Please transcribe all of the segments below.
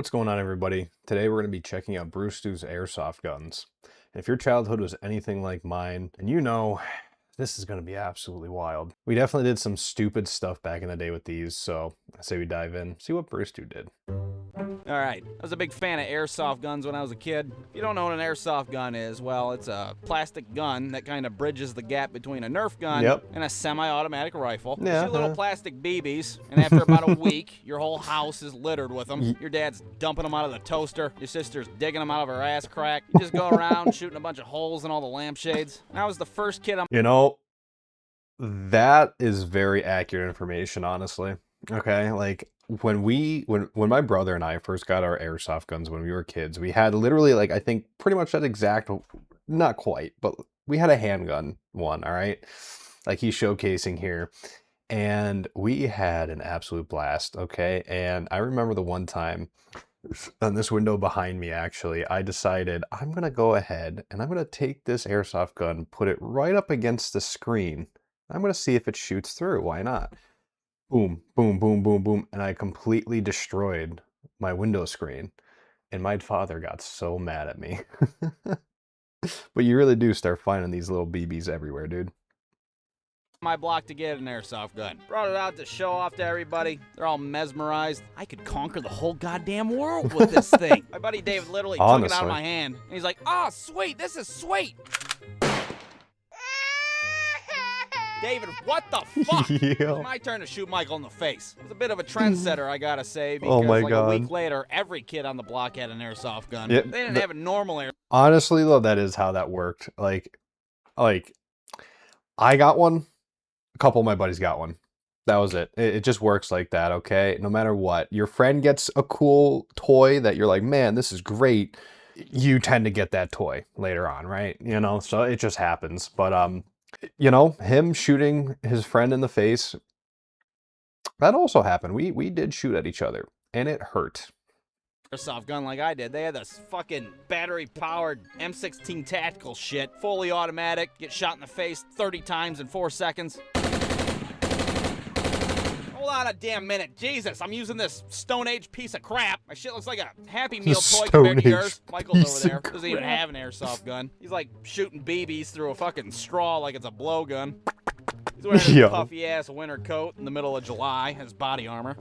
What's going on, everybody? Today we're going to be checking out Brewstew's Airsoft Guns. And if your childhood was anything like mine, and you know, this is going to be absolutely wild. We definitely did some stupid stuff back in the day with these, so I say we dive in, see what Brewstew did. Alright, I was a big fan of airsoft guns when I was a kid. If you don't know what an airsoft gun is, well, it's a plastic gun that kind of bridges the gap between a Nerf gun and a semi-automatic rifle. Yeah, Two little plastic BBs, and after about a week, your whole house is littered with them. Your dad's dumping them out of the toaster, your sister's digging them out of her ass crack. You just go around shooting a bunch of holes in all the lampshades. And I was the first kid on... You know, that is very accurate information, honestly. Okay, like when my brother and I first got our airsoft guns when we were kids, we had literally, like, I think pretty much that exact, not quite, but we had a handgun one, all right? Like he's showcasing here. And we had an absolute blast, okay? And I remember the one time on this window behind me, actually, I decided I'm gonna go ahead and I'm gonna take this airsoft gun, put it right up against the screen. I'm gonna see if it shoots through. Why not? Boom, boom, boom, boom, boom. And I completely destroyed my window screen. And my father got so mad at me. But you really do start finding these little BBs everywhere, dude. My block to get an airsoft gun. Brought it out to show off to everybody. They're all mesmerized. I could conquer the whole goddamn world with this thing. My buddy David literally took it out of my hand, and he's like, "Oh, sweet, this is sweet." David, what the fuck? It was my turn to shoot Michael in the face. It was a bit of a trendsetter, I gotta say, because a week later, every kid on the block had an airsoft gun. They didn't have a normal air. Honestly, though, that is how that worked. Like, I got one. A couple of my buddies got one. That was it. It just works like that, okay? No matter what. Your friend gets a cool toy that you're like, man, this is great. You tend to get that toy later on, right? You know, so it just happens. But, you know, him shooting his friend in the face, that also happened. We did shoot at each other, and it hurt. Airsoft gun like I did. They had this fucking battery-powered M16 tactical shit, fully automatic, get shot in the face 30 times in 4 seconds. Hold on a damn minute. Jesus, I'm using this Stone Age piece of crap. My shit looks like a Happy Meal toy compared to yours. Michael's over there. Doesn't even have an airsoft gun. He's like shooting BBs through a fucking straw like it's a blowgun. He's wearing his puffy-ass winter coat in the middle of July, his body armor.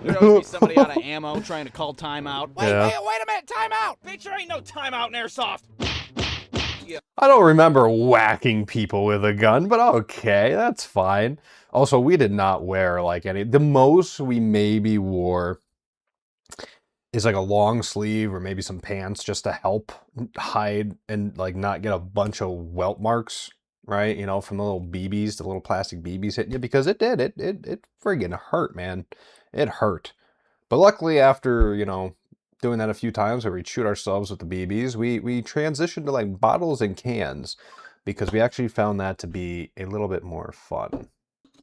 There'd always be somebody out of ammo trying to call timeout. Wait a minute, timeout! Bitch, there ain't no timeout in airsoft. I don't remember whacking people with a gun, but okay, that's fine. Also, we did not wear like any. The most we maybe wore is like a long sleeve or maybe some pants just to help hide and like not get a bunch of welt marks, right? You know, from the little BBs, the little plastic BBs hitting you, because it did. It friggin' hurt, man. It hurt. But luckily, after, you know, doing that a few times where we'd shoot ourselves with the BBs, we transitioned to like bottles and cans because we actually found that to be a little bit more fun.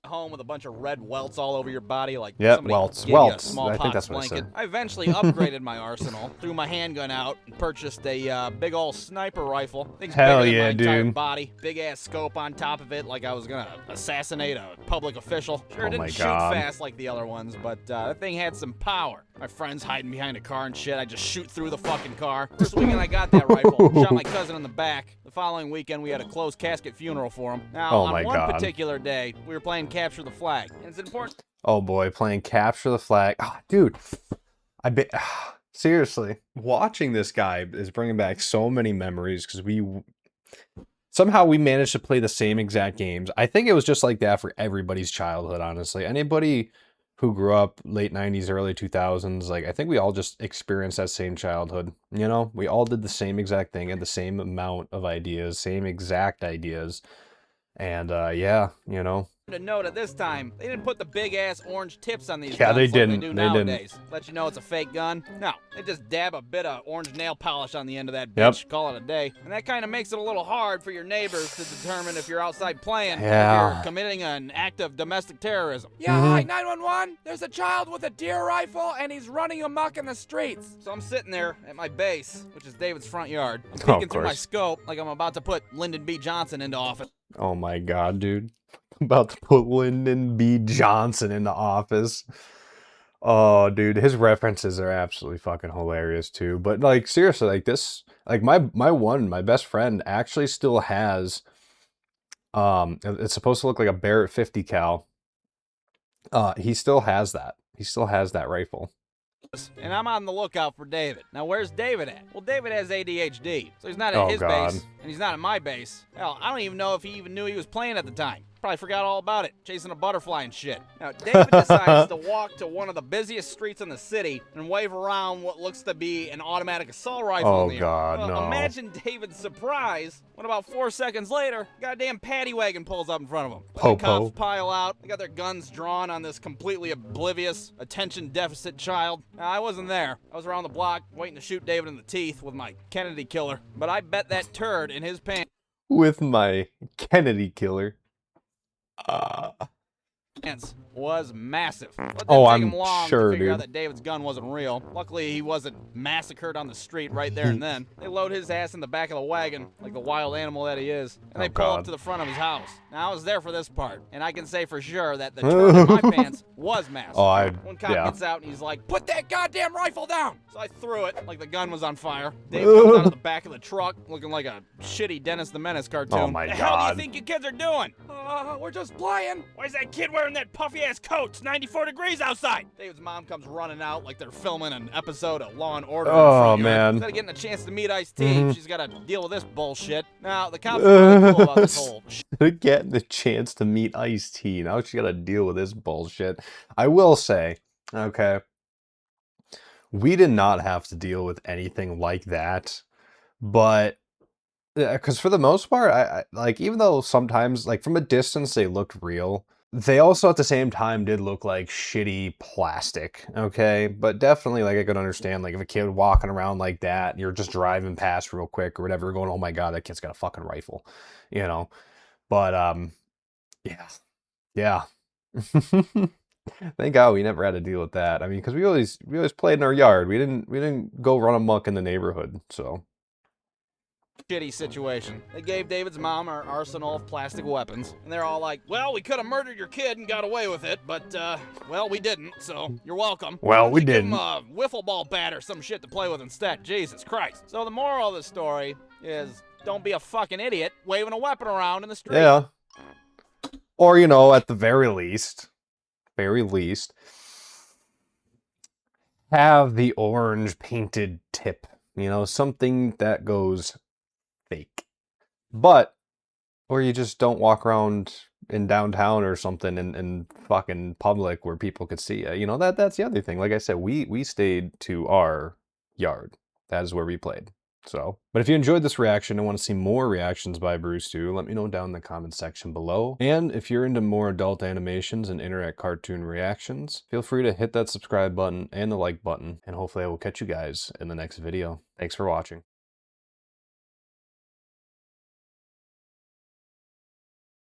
Home with a bunch of red welts all over your body, like welts. I think that's what I said. I eventually upgraded my arsenal, threw my handgun out, and purchased a big old sniper rifle. Thing's Hell bigger yeah, than my entire dude! body, big ass scope on top of it, like I was gonna assassinate a public official. Sure, it didn't shoot fast like the other ones, but that thing had some power. My friend's hiding behind a car and shit. I just shoot through the fucking car. First weekend I got that rifle, shot my cousin in the back. The following weekend we had a closed casket funeral for him. Now, on one particular day, we were playing Capture the Flag. And it's important. Oh boy, playing Capture the Flag. Oh, dude, seriously, watching this guy is bringing back so many memories because somehow we managed to play the same exact games. I think it was just like that for everybody's childhood, honestly. Anybody who grew up late 90s, early 2000s, like I think we all just experienced that same childhood. You know, we all did the same exact thing, had the same amount of ideas, same exact ideas. And yeah, you know. To note at this time, they didn't put the big ass orange tips on these guns they didn't. Like they do nowadays. Let you know it's a fake gun. No, they just dab a bit of orange nail polish on the end of that bitch, call it a day. And that kind of makes it a little hard for your neighbors to determine if you're outside playing, if you're committing an act of domestic terrorism. Yeah, hi, 911. There's a child with a deer rifle and he's running amok in the streets. So I'm sitting there at my base, which is David's front yard. I'm peeking through my scope like I'm about to put Lyndon B. Johnson into office. Oh my God, dude. About to put Lyndon B. Johnson into office. Oh, dude, his references are absolutely fucking hilarious too. But like seriously, like this, like my best friend actually still has it's supposed to look like a Barrett 50 cal. He still has that. He still has that rifle. And I'm on the lookout for David. Now, where's David at? Well, David has ADHD, so he's not at Oh his God. base, and he's not at my base. Hell, I don't even know if he even knew he was playing at the time. Probably forgot all about it, chasing a butterfly and shit. Now, David decides to walk to one of the busiest streets in the city and wave around what looks to be an automatic assault rifle in the air. God, Well, no. imagine David's surprise when about 4 seconds later, a goddamn paddy wagon pulls up in front of him. The cops pile out. They got their guns drawn on this completely oblivious, attention deficit child. Now, I wasn't there. I was around the block waiting to shoot David in the teeth with my Kennedy killer. But I bet that turd in his pants. With my Kennedy killer. Was massive. But it didn't Oh, take I'm him long sure, to figure out dude. that David's gun wasn't real. Luckily, he wasn't massacred on the street right there and then. They load his ass in the back of the wagon, like the wild animal that he is, and they pull up to the front of his house. Now, I was there for this part, and I can say for sure that the turd in my pants was massive. One cop gets out, and he's like, "Put that goddamn rifle down!" So I threw it, like the gun was on fire. Dave comes out of the back of the truck, looking like a shitty Dennis the Menace cartoon. Oh my God. The hell do you God. think you kids are doing? We're just playing. Why is that kid wearing that puffy-ass coat? It's 94 degrees outside. David's mom comes running out like they're filming an episode of Law and Order. Oh, man. Instead of getting a chance to meet Ice-T, she's got to deal with this bullshit. Now, the cops are really cool about this whole shit. Getting the chance to meet Ice-T. Now she gotta deal with this bullshit. I will say, okay, we did not have to deal with anything like that, but because for the most part, I like, even though sometimes, like, from a distance they looked real, they also at the same time did look like shitty plastic, okay? But definitely, like, I could understand, like, if a kid walking around like that, and you're just driving past real quick or whatever, going, oh my God, that kid's got a fucking rifle, you know? But, yeah. Thank God we never had to deal with that. I mean, because we always played in our yard. We didn't go run amok in the neighborhood, so. Shitty situation. They gave David's mom our arsenal of plastic weapons, and they're all like, well, we could have murdered your kid and got away with it, but, well, we didn't, so you're welcome. Well, we didn't. Give him a wiffle ball bat or some shit to play with instead. Jesus Christ. So the moral of the story is, don't be a fucking idiot waving a weapon around in the street. Yeah. Or, you know, at the very least, have the orange painted tip. You know, something that goes fake. But, or you just don't walk around in downtown or something in fucking public where people could see you. You know, that's the other thing. Like I said, we stayed to our yard. That is where we played. So, but if you enjoyed this reaction and want to see more reactions by Brewstew, let me know down in the comments section below. And if you're into more adult animations and internet cartoon reactions, feel free to hit that subscribe button and the like button, and hopefully I will catch you guys in the next video. Thanks for watching.